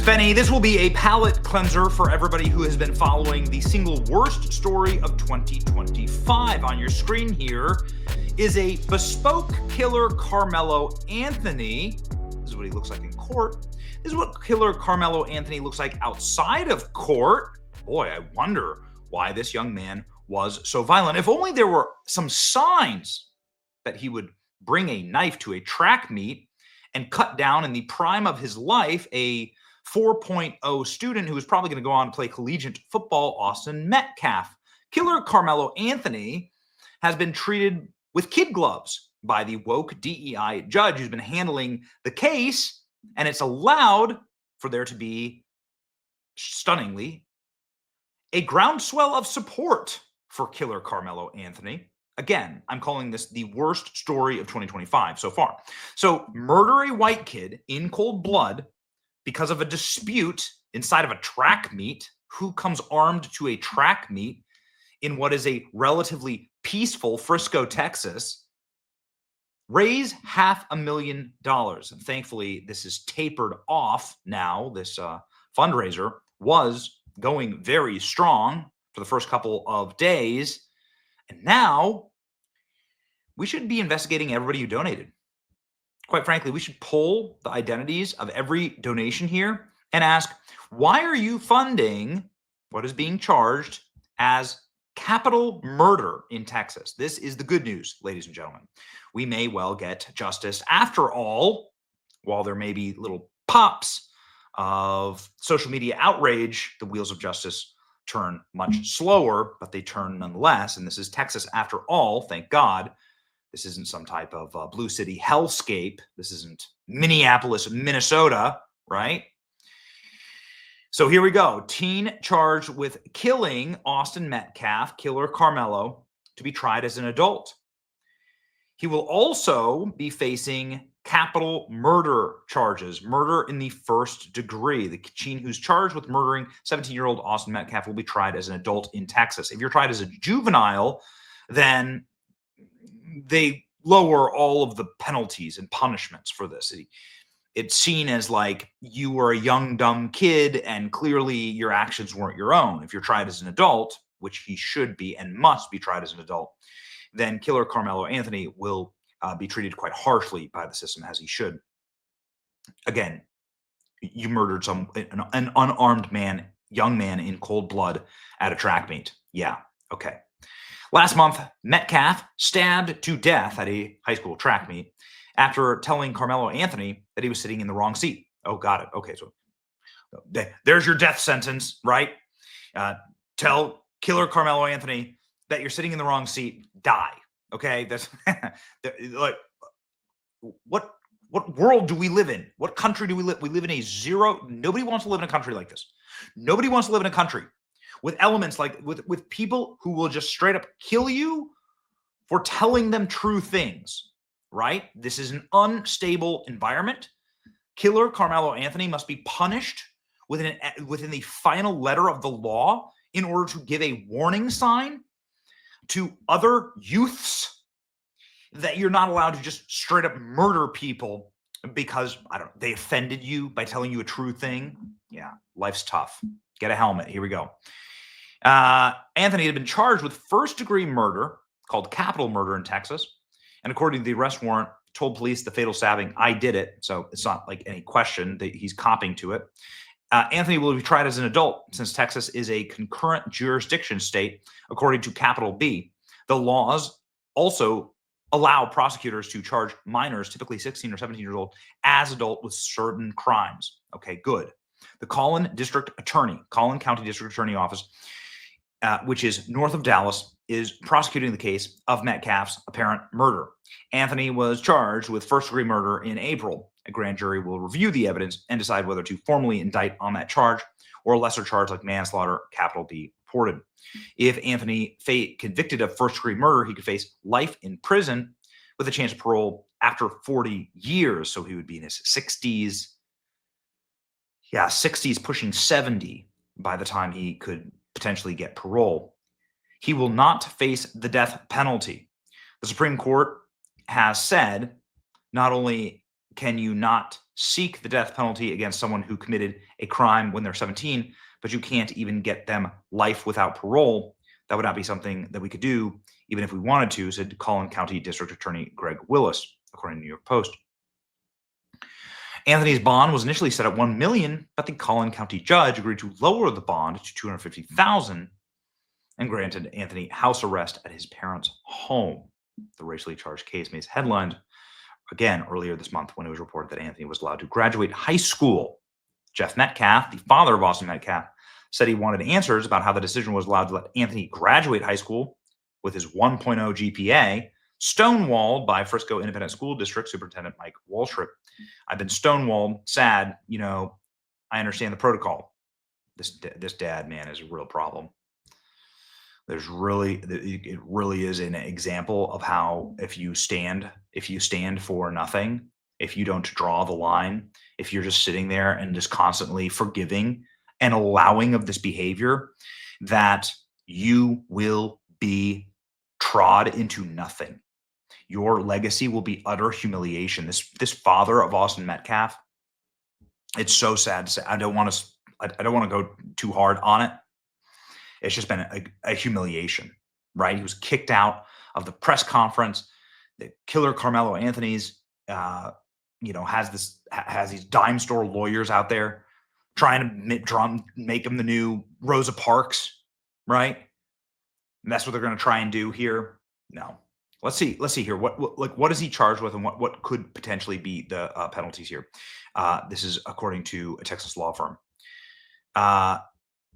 Fenny, this will be a palate cleanser for everybody who has been following the single worst story of 2025. On your screen here is a bespoke killer Karmelo Anthony. This is what he looks like in court. This is what killer Karmelo Anthony looks like outside of court. Boy, I wonder why this young man was so violent. If only there were some signs that he would bring a knife to a track meet and cut down in the prime of his life a 4.0 student who is probably going to go on to play collegiate football, Austin Metcalf. Killer Karmelo Anthony has been treated with kid gloves by the woke DEI judge who's been handling the case, and it's allowed for there to be, stunningly, a groundswell of support for killer Karmelo Anthony. Again, I'm calling this the worst story of 2025 so far. So, murder a white kid in cold blood because of a dispute inside of a track meet. Who comes armed to a track meet in what is a relatively peaceful Frisco, Texas? Raise $500,000. And thankfully, this is tapered off now. This fundraiser was going very strong for the first couple of days. And now we should be investigating everybody who donated. Quite frankly, we should pull the identities of every donation here and ask, why are you funding what is being charged as capital murder in Texas? This is the good news, ladies and gentlemen. We may well get justice after all. While there may be little pops of social media outrage, the wheels of justice turn much slower, but they turn nonetheless. And this is Texas after all, thank God. This isn't some type of Blue City hellscape. This isn't Minneapolis, Minnesota, right? So here we go. Teen charged with killing Austin Metcalf, killer Karmelo, to be tried as an adult. He will also be facing capital murder charges, murder in the first degree. The teen who's charged with murdering 17-year-old Austin Metcalf will be tried as an adult in Texas. If you're tried as a juvenile, then they lower all of the penalties and punishments for this. It's seen as like you were a young, dumb kid, and clearly your actions weren't your own. If you're tried as an adult, which he should be and must be tried as an adult, then killer Karmelo Anthony will be treated quite harshly by the system, as he should. Again, you murdered an unarmed man, young man in cold blood at a track meet. Yeah, okay. Last month, Metcalf stabbed to death at a high school track meet after telling Karmelo Anthony that he was sitting in the wrong seat. Oh, got it. Okay, so there's your death sentence, right? Tell killer Karmelo Anthony that you're sitting in the wrong seat, die. Okay, that's like what world do we live in? What country do we live? We live in a zero. Nobody wants to live in a country like this. Nobody wants to live in a country with elements like with people who will just straight up kill you for telling them true things, right? This is an unstable environment. Killer Karmelo Anthony must be punished within the final letter of the law in order to give a warning sign to other youths that you're not allowed to just straight up murder people because, I don't know, they offended you by telling you a true thing. Yeah, life's tough. Get a helmet. Here we go. Anthony had been charged with first-degree murder, called capital murder in Texas. And according to the arrest warrant, told police the fatal stabbing, I did it. So it's not like any question that he's copping to it. Anthony will be tried as an adult since Texas is a concurrent jurisdiction state, according to Capital B. The laws also allow prosecutors to charge minors, typically 16 or 17 years old, as adult with certain crimes. Okay, good. The Collin County District Attorney Office, which is north of Dallas, is prosecuting the case of Metcalf's apparent murder. Anthony was charged with first-degree murder in April. A grand jury will review the evidence and decide whether to formally indict on that charge or a lesser charge like manslaughter, Capital B reported. If Anthony convicted of first-degree murder, he could face life in prison with a chance of parole after 40 years. So he would be in his 60s. Yeah, 60s pushing 70 by the time he could potentially get parole. He will not face the death penalty. The Supreme Court has said not only can you not seek the death penalty against someone who committed a crime when they're 17, but you can't even get them life without parole? That would not be something that we could do, even if we wanted to, said Collin County District Attorney Greg Willis, according to the New York Post. Anthony's bond was initially set at $1 million, but the Collin County judge agreed to lower the bond to $250,000 and granted Anthony house arrest at his parents' home. The racially charged case made headlines again earlier this month when it was reported that Anthony was allowed to graduate high school. Jeff Metcalf, the father of Austin Metcalf, said he wanted answers about how the decision was allowed to let Anthony graduate high school with his 1.0 GPA, stonewalled by Frisco Independent School District Superintendent Mike Waltrip. I've been stonewalled, sad, I understand the protocol. This dad, man, is a real problem. It really is an example of how if you stand for nothing, if you don't draw the line, if you're just sitting there and just constantly forgiving and allowing of this behavior, that you will be trod into nothing. Your legacy will be utter humiliation. This father of Austin Metcalf, it's so sad to say. I don't want to go too hard on it. It's just been a humiliation, right? He was kicked out of the press conference. The killer Karmelo Anthony's, has these dime store lawyers out there trying to make him the new Rosa Parks, right? And that's what they're going to try and do here. No, let's see here. What is he charged with, and what could potentially be the penalties here? This is according to a Texas law firm.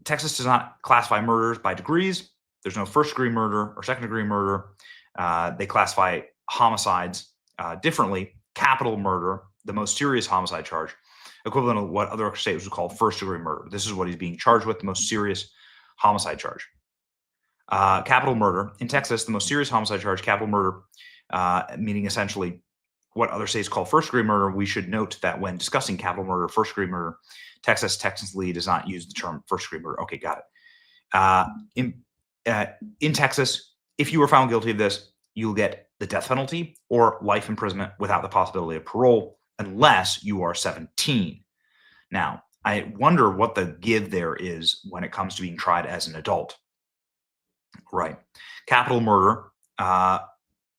Texas does not classify murders by degrees. There's no first-degree murder or second-degree murder. They classify homicides differently. Capital murder, the most serious homicide charge, equivalent of what other states would call first-degree murder. This is what he's being charged with, the most serious homicide charge. Capital murder. In Texas, the most serious homicide charge, capital murder, meaning essentially what other states call first-degree murder. We should note that when discussing capital murder, first-degree murder, Texas technically does not use the term first-degree murder. Okay, got it. In Texas, if you were found guilty of this, you'll get the death penalty or life imprisonment without the possibility of parole unless you are 17. Now, I wonder what the give there is when it comes to being tried as an adult. Right. Capital murder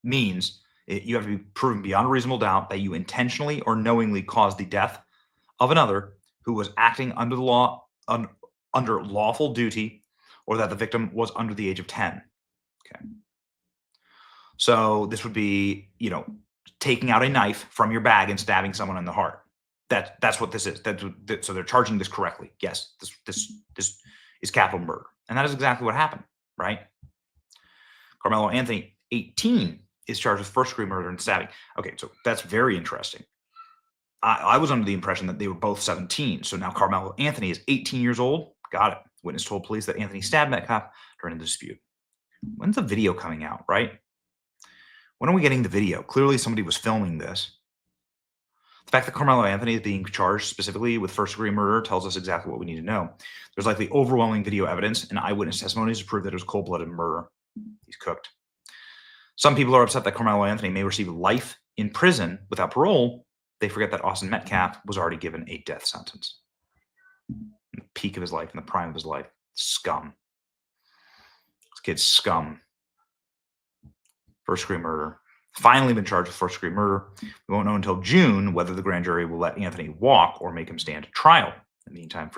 means you have to be proven beyond a reasonable doubt that you intentionally or knowingly caused the death of another who was acting under the law, under lawful duty, or that the victim was under the age of 10. Okay. So this would be, taking out a knife from your bag and stabbing someone in the heart. That's what this is. So they're charging this correctly. Yes, this is capital murder, and that is exactly what happened. Right? Karmelo Anthony, 18, is charged with first-degree murder and stabbing. Okay, so that's very interesting. I was under the impression that they were both 17. So now Karmelo Anthony is 18 years old. Got it. Witness told police that Anthony stabbed Metcalf during the dispute. When's the video coming out, right? When are we getting the video? Clearly somebody was filming this. The fact that Karmelo Anthony is being charged specifically with first-degree murder tells us exactly what we need to know. There's likely overwhelming video evidence and eyewitness testimonies to prove that it was cold-blooded murder. He's cooked. Some people are upset that Karmelo Anthony may receive life in prison without parole. They forget that Austin Metcalf was already given a death sentence. In the peak of his life, in the prime of his life. Scum. This kid's scum. First-degree murder. Finally been charged with first-degree murder. We won't know until June whether the grand jury will let Anthony walk or make him stand trial. In the meantime,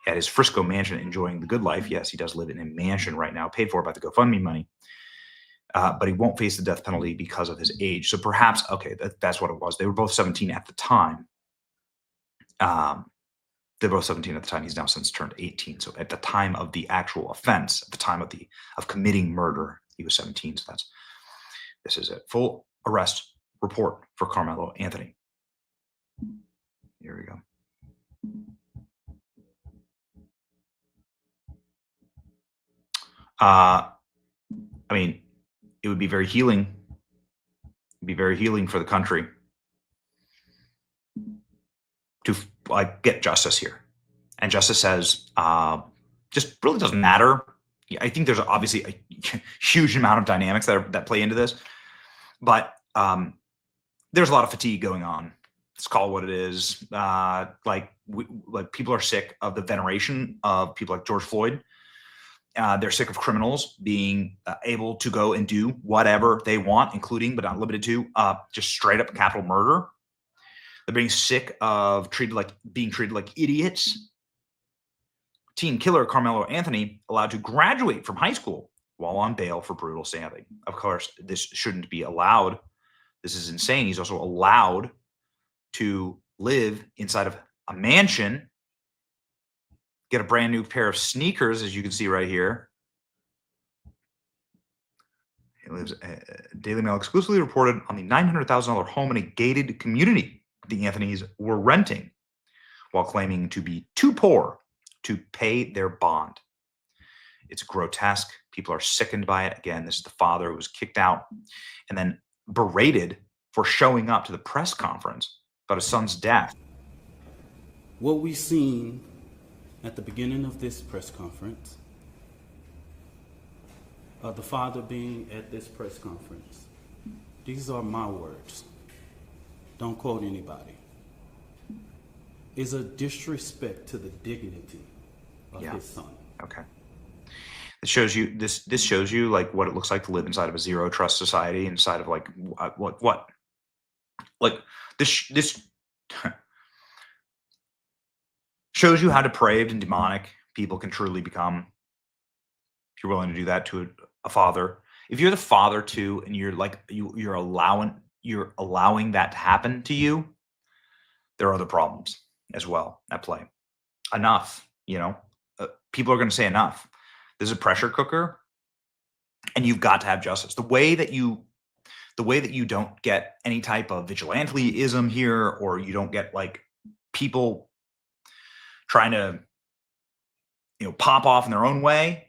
at his Frisco mansion, enjoying the good life. Yes, he does live in a mansion right now, paid for by the GoFundMe money. But he won't face the death penalty because of his age. So perhaps, okay, that's what it was. They were both 17 at the time. They're both 17 at the time. He's now since turned 18. So at the time of the actual offense, at the time of committing murder, he was 17. So this is a full arrest report for Karmelo Anthony. Here we go. It would be very healing. It'd be very healing for the country to get justice here. And justice says, just really doesn't matter. I think there's obviously a huge amount of dynamics that play into this, but there's a lot of fatigue going on. Let's call it what it is. Like people are sick of the veneration of people like George Floyd. They're sick of criminals being able to go and do whatever they want, including but not limited to just straight up capital murder. They're being sick of being treated like idiots. Teen killer Karmelo Anthony allowed to graduate from high school while on bail for brutal stabbing. Of course, this shouldn't be allowed. This is insane. He's also allowed to live inside of a mansion, get a brand new pair of sneakers, as you can see right here. He lives, Daily Mail exclusively reported on the $900,000 home in a gated community the Anthonys were renting while claiming to be too poor to pay their bond. It's grotesque. People are sickened by it. Again, this is the father who was kicked out and then berated for showing up to the press conference about his son's death. What we seen at the beginning of this press conference, the father being at this press conference, these are my words. Don't quote anybody. Is a disrespect to the dignity of his son. Okay. It shows you this shows you like what it looks like to live inside of a zero trust society, inside of like what like this shows you how depraved and demonic people can truly become if you're willing to do that to a father. If you're the father too and you're like you're allowing that to happen to you, there are other problems as well at play. Enough, people are going to say enough. There's a pressure cooker and you've got to have justice. The way that you don't get any type of vigilanteism here, or you don't get like people trying to pop off in their own way,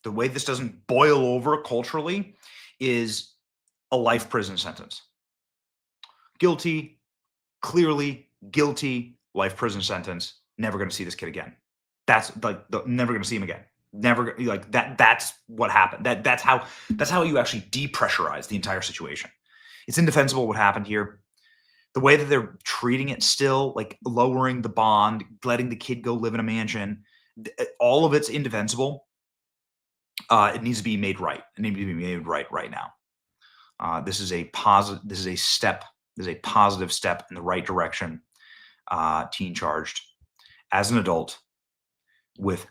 the way this doesn't boil over culturally is a life prison sentence. Guilty, clearly guilty, life prison sentence. Never going to see this kid again. That's like never going to see him again. Never like that. That's what happened. That's how you actually depressurize the entire situation. It's indefensible what happened here. The way that they're treating it still, like lowering the bond, letting the kid go live in a mansion, all of it's indefensible. It needs to be made right. It needs to be made right now. This is a positive. This is a step. This is a positive step in the right direction. Teen charged as an adult with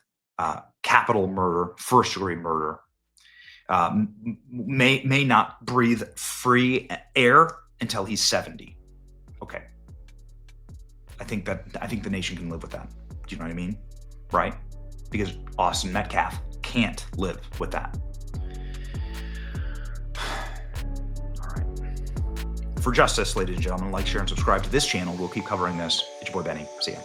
capital murder, first-degree murder, may not breathe free air until he's 70. Okay, I think the nation can live with that. Do you know what I mean? Right? Because Austin Metcalf can't live with that. All right. For justice, ladies and gentlemen, like, share, and subscribe to this channel. We'll keep covering this. It's your boy Benny. See ya.